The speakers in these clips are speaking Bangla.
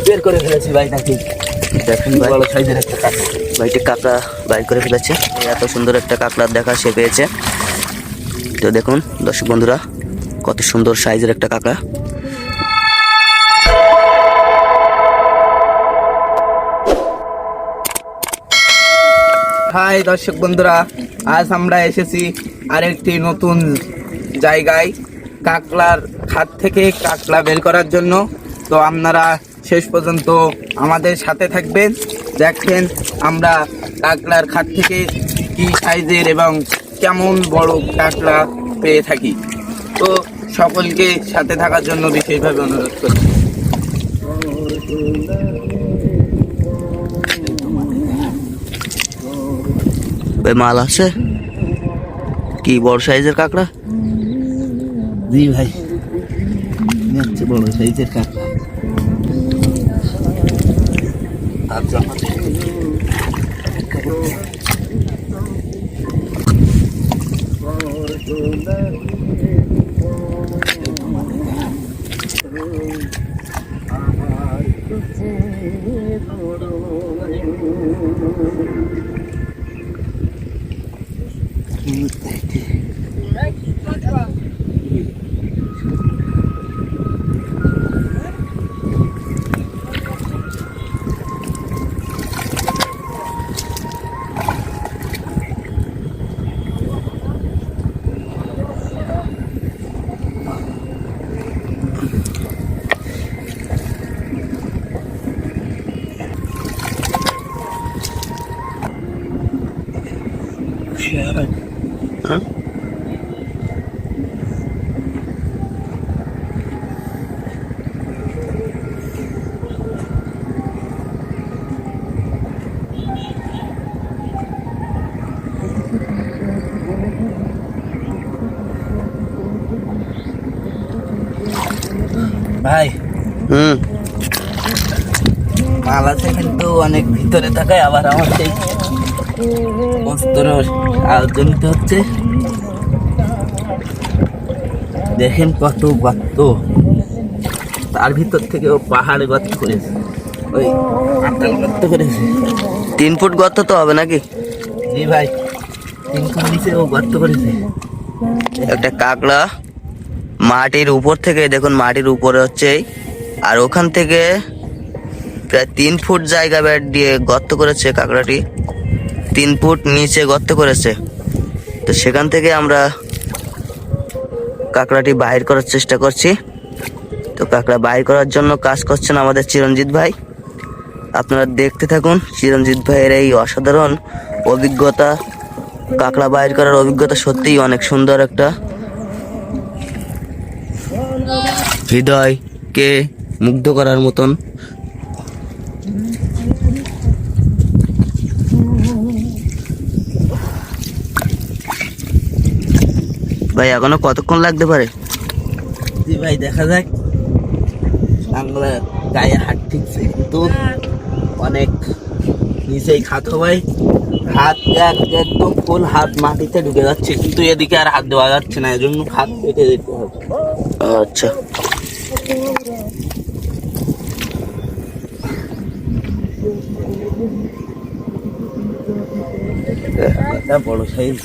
বের করে ফেলেছি ভাই নাকি দেখেন ভাই বড় সাইজের একটা কাঁকড়া ভাইটি কাঁকড়া বাইর করে ফেলেছে এত সুন্দর একটা কাঁকড়ার দেখা সে পেয়েছে তো দেখুন দর্শক বন্ধুরা কত সুন্দর সাইজের একটা কাঁকড়া হাই দর্শক বন্ধুরা আজ আমরা এসেছি আরেকটি নতুন জায়গায় কাঁকড়ার খাত থেকে কাঁকড়া বের করার জন্য তো আপনারা শেষ পর্যন্ত আমাদের সাথে থাকবেন দেখেন আমরা কাঁকড়ার খাত থেকে কি সাইজের এবং কেমন বড় কাঁকড়া পেয়ে থাকি তো সকলকে সাথে থাকার জন্য বিশেষভাবে অনুরোধ করছি মাল আছে কি বড় সাইজের কাঁকড়া জি ভাই হচ্ছে বড় সাইজের কাঁকড়া আচ্ছা ভাই মাল আছে কিন্তু অনেক ভিতরে থাকায় আবার আমার সেই বস্তুর আয়োজন নিতে হচ্ছে দেখেন কত গর্ত তার ভিতর থেকে ও পাহাড়ে গর্ত করেছে ওই গর্ত করেছে 3 ফুট গর্ত তো হবে নাকি জি ভাই 3 ফুট নিচে ও গর্ত করেছে একটা কাঁকড়া মাটির উপর থেকে দেখুন মাটির উপরে হচ্ছে আর ওখান থেকে প্রায় 3 ফুট জায়গা ব্যাট দিয়ে গর্ত করেছে কাঁকড়াটি 3 ফুট নিচে গর্ত করেছে তো সেখান থেকে আমরা কাঁকড়াটি বাহির করার চেষ্টা করছি তো কাঁকড়া বাহির করার জন্য কাজ করছেন আমাদের চিরঞ্জিত ভাই আপনারা দেখতে থাকুন চিরঞ্জিত ভাইয়ের এই অসাধারণ অভিজ্ঞতা কাঁকড়া বাহির করার অভিজ্ঞতা সত্যিই অনেক সুন্দর একটা হৃদয়কে মুগ্ধ করার মতন ভাই এখনো কতক্ষণ লাগতে পারে জি ভাই দেখা যাক বাংলা গায়ে হাত ঠিকছে কিন্তু অনেক নিচেই খাত ভাই হাত একদম ফুল হাত মাটিতে ঢুকে যাচ্ছে কিন্তু এদিকে আর হাত দেওয়া যাচ্ছে না এজন্য হাত কেটে দিতে হবে আচ্ছা বড় সাইজ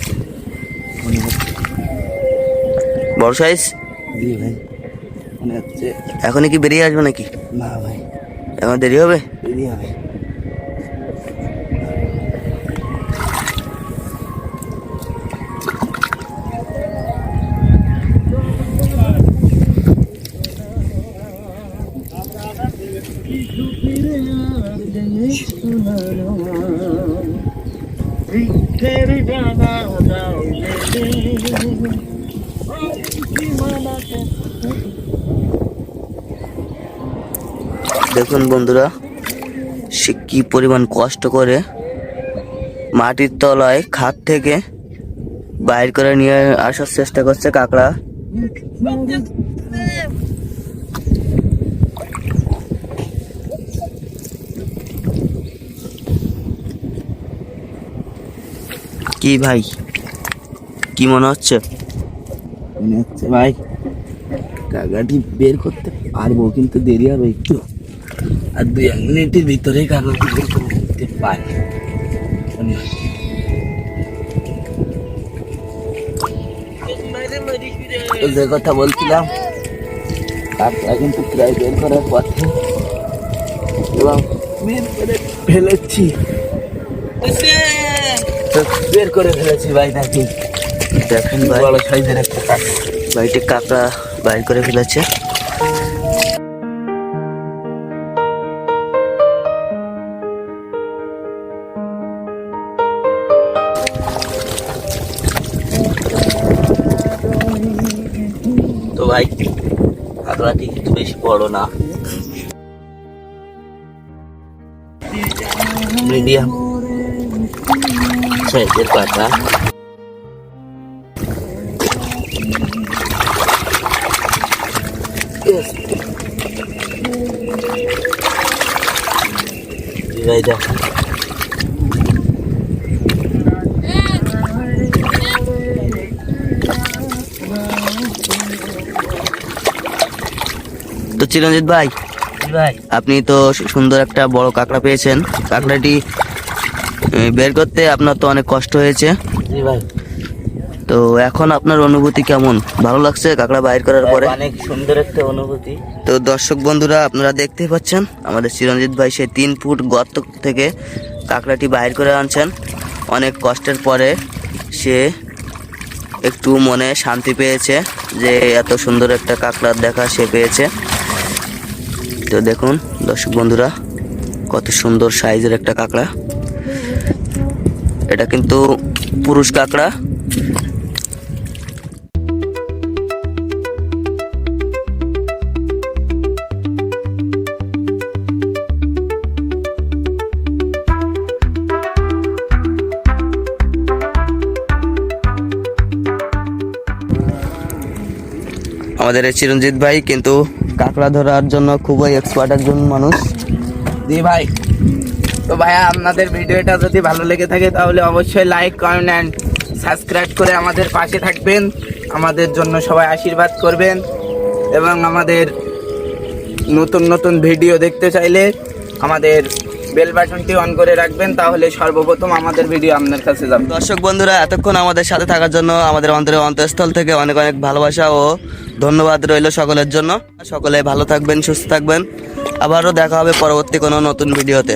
বড় সাইজ জি ভাই মনে হচ্ছে এখনই কি বেরিয়ে আসবে নাকি না ভাই এখন দেরি হবে দেরি হবে দেখুন বন্ধুরা সে কি পরিমাণ কষ্ট করে মাটির তলায় খাত থেকে বাইর করে নিয়ে আসার চেষ্টা করছে কাঁকড়া কি ভাই কি মনে হচ্ছে ভাই কাকাটি বের করতে পারবো, কিন্তু দেরি হবে একটু। আর 2-1 মিনিটের ভিতরেই কাগজটি বের করে দিতে পারি। তো যে কথা বলছিলাম, কাকড়া কিন্তু প্রায় বের করার পথে এবং বের করে ফেলেছি। তো বের করে ফেলেছি ভাই, নাকি দেখেন ভাই, বড় সাইজের একটা কাকড়া। ভাইটি কাঁকড়া বাইর করে ফেলেছে। তো ভাই, কাঁকড়াটি কিন্তু বেশি বড় না, মিডিয়াম সাইজের কাঁকড়া। ভাই দেখেন, তো চিরঞ্জিত ভাই, ভাই আপনি তো সুন্দর একটা বড় কাঁকড়া পেয়েছেন। কাঁকড়াটি বের করতে আপনার তো অনেক কষ্ট হয়েছে। জি ভাই, তো এখন আপনার অনুভূতি কেমন? ভালো লাগছে কাঁকড়া বাইর করার পরে? অনেক সুন্দর একটা অনুভূতি। তো দর্শক বন্ধুরা, আপনারা দেখতেই পাচ্ছেন আমাদের চিরঞ্জিত ভাই সে 3 ফুট গর্ত থেকে কাঁকড়াটি বাইর করে আনছেন। অনেক কষ্টের পরে সে একটু মনে শান্তি পেয়েছে যে এত সুন্দর একটা কাঁকড়ার দেখা সে পেয়েছে। তো দেখুন দর্শক বন্ধুরা, কত সুন্দর সাইজের একটা কাঁকড়া। এটা কিন্তু পুরুষ কাঁকড়া। আমাদের এই চিরঞ্জিত ভাই কিন্তু কাঁকড়া ধরার জন্য খুবই এক্সপার্ট একজন মানুষ। জি ভাই, তো ভাইয়া আপনাদের ভিডিওটা যদি ভালো লেগে থাকে তাহলে অবশ্যই লাইক, কমেন্ট অ্যান্ড সাবস্ক্রাইব করে আমাদের পাশে থাকবেন। আমাদের জন্য সবাই আশীর্বাদ করবেন এবং আমাদের নতুন নতুন ভিডিও দেখতে চাইলে আমাদের বেল বাটনটি অন করে রাখবেন, তাহলে সর্বপ্রথম আমাদের ভিডিও আপনার কাছে যাবে। দর্শক বন্ধুরা, এতক্ষণ আমাদের সাথে থাকার জন্য আমাদের অন্তরের অন্তঃস্থল থেকে অনেক অনেক ভালোবাসা ও ধন্যবাদ রইল সকলের জন্য। সকলে ভালো থাকবেন, সুস্থ থাকবেন। আবারও দেখা হবে পরবর্তী কোনো নতুন ভিডিওতে।